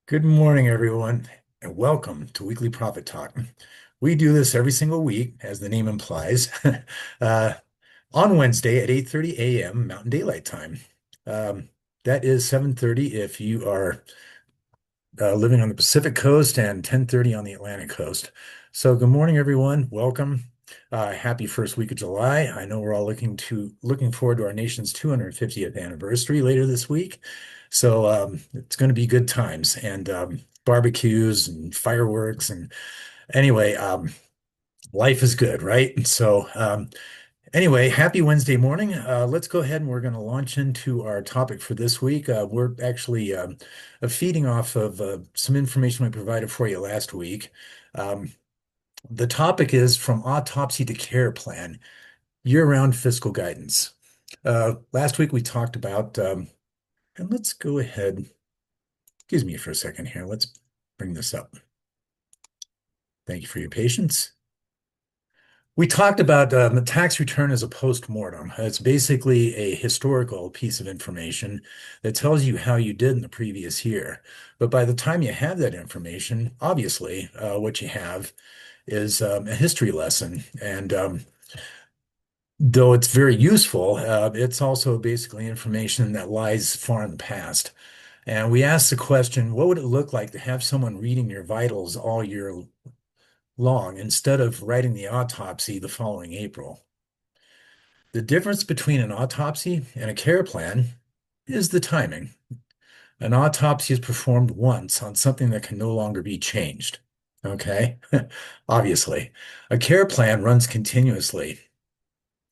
Good morning, everyone, and welcome to Weekly Profit Talk. We do this every single week, as the name implies, uh, on Wednesday at 8:30 a.m. Mountain Daylight Time. Um, that is 7:30 if you are living on the Pacific Coast and 10:30 on the Atlantic Coast. So, good morning, everyone. Welcome. Happy first week of July. I know we're all looking forward to our nation's 250th anniversary later this week. So it's going to be good times and barbecues and fireworks and anyway, life is good, right? Anyway, happy Wednesday morning. Let's go ahead and we're going to launch into our topic for this week. We're actually feeding off of some information we provided for you last week. Um, the topic is from autopsy to care plan, year-round fiscal guidance. Last week we talked about, and let's go ahead, excuse me for a second here. Let's bring this up. Thank you for your patience. We talked about the tax return as a post-mortem. It's basically a historical piece of information that tells you how you did in the previous year. But by the time you have that information, obviously, what you have is a history lesson. And though it's very useful, it's also basically information that lies far in the past. And we asked the question, what would it look like to have someone reading your vitals all year long instead of writing the autopsy the following April? The difference between an autopsy and a care plan is the timing. An autopsy is performed once on something that can no longer be changed. Okay? Obviously. A care plan runs continuously.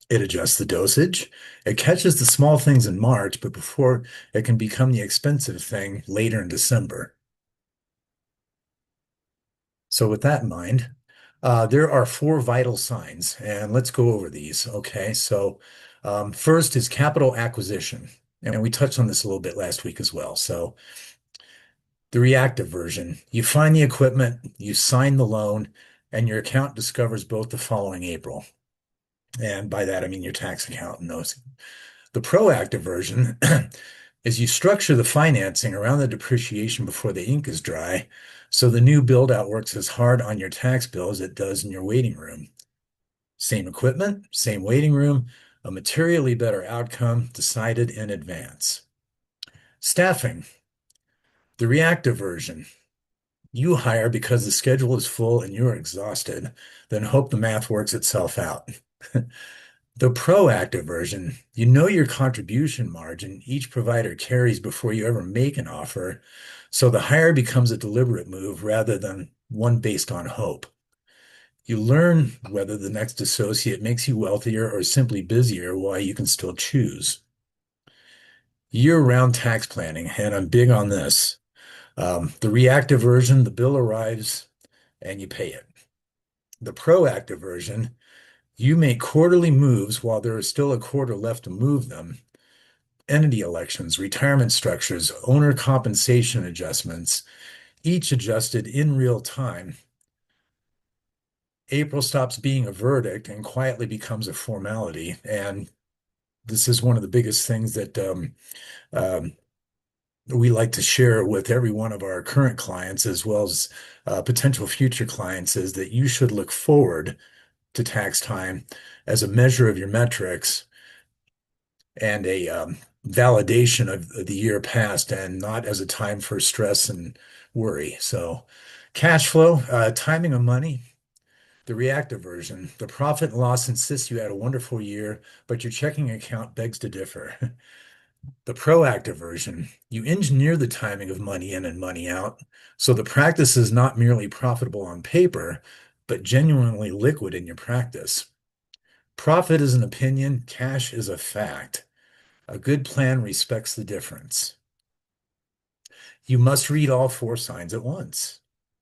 It adjusts the dosage. It catches the small things in March, but before it can become the expensive thing later in December. So with that in mind, there are four vital signs, and let's go over these. Okay, so first is capital acquisition, and we touched on this a little bit last week as well. So the reactive version, you find the equipment, you sign the loan, and your account discovers both the following April. And by that, I mean your tax account and those. The proactive version is you structure the financing around the depreciation before the ink is dry, so the new build out works as hard on your tax bill as it does in your waiting room. Same equipment, same waiting room, a materially better outcome decided in advance. Staffing, the reactive version. You hire because the schedule is full and you're exhausted, then hope the math works itself out. The proactive version, you know your contribution margin each provider carries before you ever make an offer, so the hire becomes a deliberate move rather than one based on hope. You learn whether the next associate makes you wealthier or simply busier while you can still choose. Year-round tax planning, and I'm big on this. The reactive version, the bill arrives and you pay it. The proactive version, you make quarterly moves while there is still a quarter left to move them. Entity elections, retirement structures, owner compensation adjustments, each adjusted in real time. April stops being a verdict and quietly becomes a formality. And this is one of the biggest things that um, we like to share with every one of our current clients as well as potential future clients is that you should look forward to tax time as a measure of your metrics and a validation of the year past and not as a time for stress and worry. So, cash flow, timing of money, the reactive version, the profit and loss insists you had a wonderful year, but your checking account begs to differ. The proactive version, you engineer the timing of money in and money out, so the practice is not merely profitable on paper, but genuinely liquid in your practice. Profit is an opinion, cash is a fact. A good plan respects the difference. You must read all four signs at once.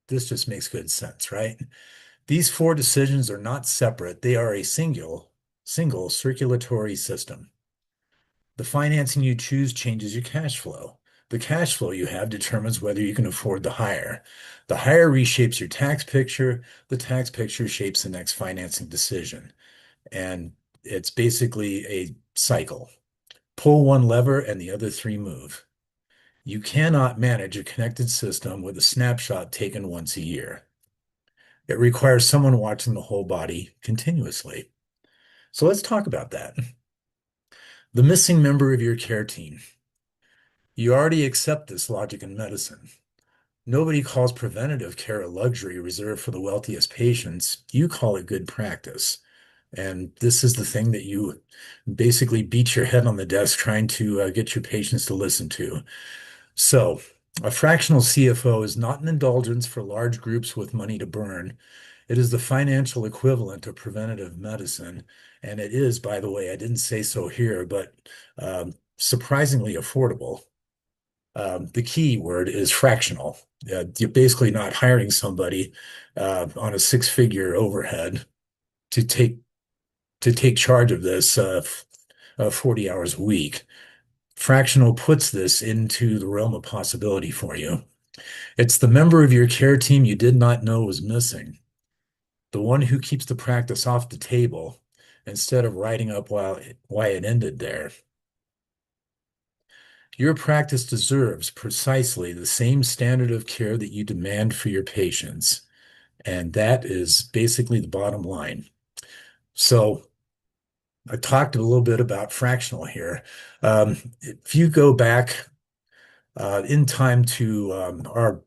This just makes good sense, right? These four decisions are not separate. They are a single circulatory system. The financing you choose changes your cash flow. The cash flow you have determines whether you can afford the hire. The hire reshapes your tax picture. The tax picture shapes the next financing decision. And it's basically a cycle. Pull one lever and the other three move. You cannot manage a connected system with a snapshot taken once a year. It requires someone watching the whole body continuously. So let's talk about that. The missing member of your care team. You already accept this logic in medicine. Nobody calls preventative care a luxury reserved for the wealthiest patients. You call it good practice. And this is the thing that you basically beat your head on the desk trying to get your patients to listen to. So, a fractional CFO is not an indulgence for large groups with money to burn. It is the financial equivalent of preventative medicine. And it is, by the way, I didn't say so here, but surprisingly affordable. The key word is fractional. You're basically not hiring somebody on a six-figure overhead to take charge of this 40 hours a week. Fractional puts this into the realm of possibility for you. It's the member of your care team you did not know was missing, the one who keeps the practice off the table instead of writing up why it ended there. Your practice deserves precisely the same standard of care that you demand for your patients. And that is basically the bottom line. So I talked a little bit about fractional here. If you go back in time to our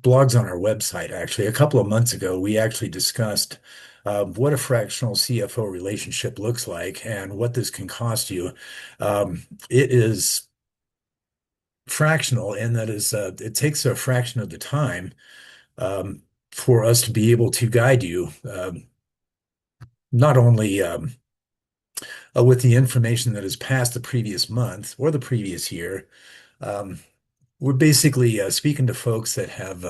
blogs on our website, actually, a couple of months ago, we actually discussed what a fractional CFO relationship looks like and what this can cost you. It is fractional, and that is it takes a fraction of the time for us to be able to guide you, not only with the information that has passed the previous month or the previous year. Um, we're basically speaking to folks that have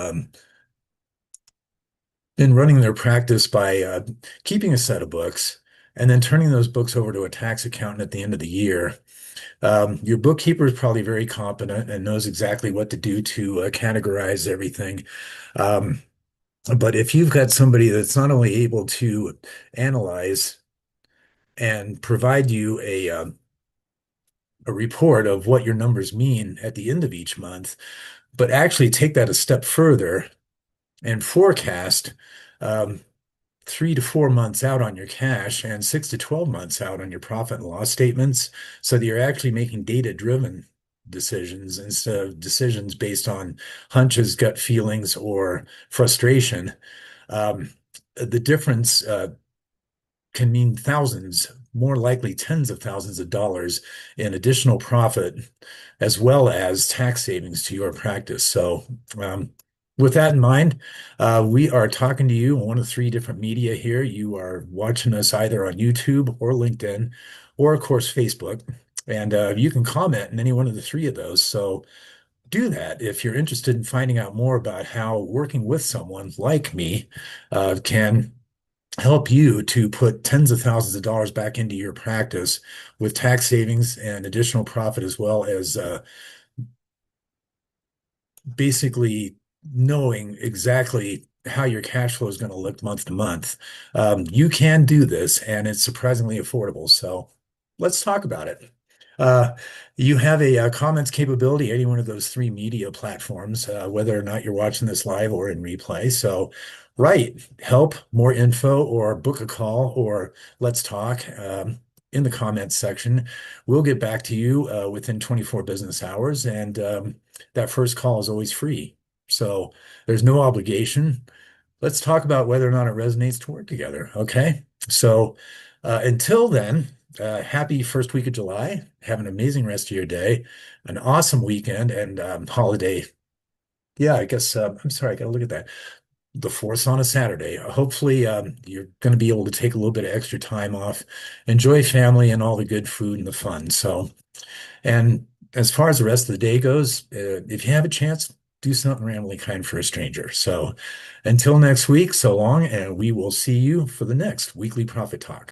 been running their practice by keeping a set of books and then turning those books over to a tax accountant at the end of the year. Your bookkeeper is probably very competent and knows exactly what to do to categorize everything. Um, but if you've got somebody that's not only able to analyze and provide you a report of what your numbers mean at the end of each month, but actually take that a step further and forecast um, 3 to 4 months out on your cash and 6 to 12 months out on your profit and loss statements so that you're actually making data-driven decisions instead of decisions based on hunches, gut feelings, or frustration. Um, the difference can mean thousands, more likely tens of thousands of dollars in additional profit, as well as tax savings to your practice. So, with that in mind, we are talking to you on one of three different media here. You are watching us either on YouTube or LinkedIn, or of course, Facebook. And you can comment in any one of the three of those. So do that if you're interested in finding out more about how working with someone like me can help you to put tens of thousands of dollars back into your practice with tax savings and additional profit, as well as basically knowing exactly how your cash flow is going to look month to month. You can do this, and it's surprisingly affordable. So let's talk about it. Uh, you have a, comments capability, any one of those three media platforms, whether or not you're watching this live or in replay. So, write help, more info, or book a call, or let's talk in the comments section. We'll get back to you within 24 business hours, and that first call is always free. So, there's no obligation. Let's talk about whether or not it resonates to work together. Okay. So, until then, happy first week of July. Have an amazing rest of your day, an awesome weekend and holiday. Yeah, I guess I'm sorry, I gotta look at that. The fourth on a Saturday. Hopefully, you're going to be able to take a little bit of extra time off, enjoy family and all the good food and the fun. So, and as far as the rest of the day goes, if you have a chance, do something randomly kind for a stranger. So, until next week, so long, and we will see you for the next weekly Profit Talk.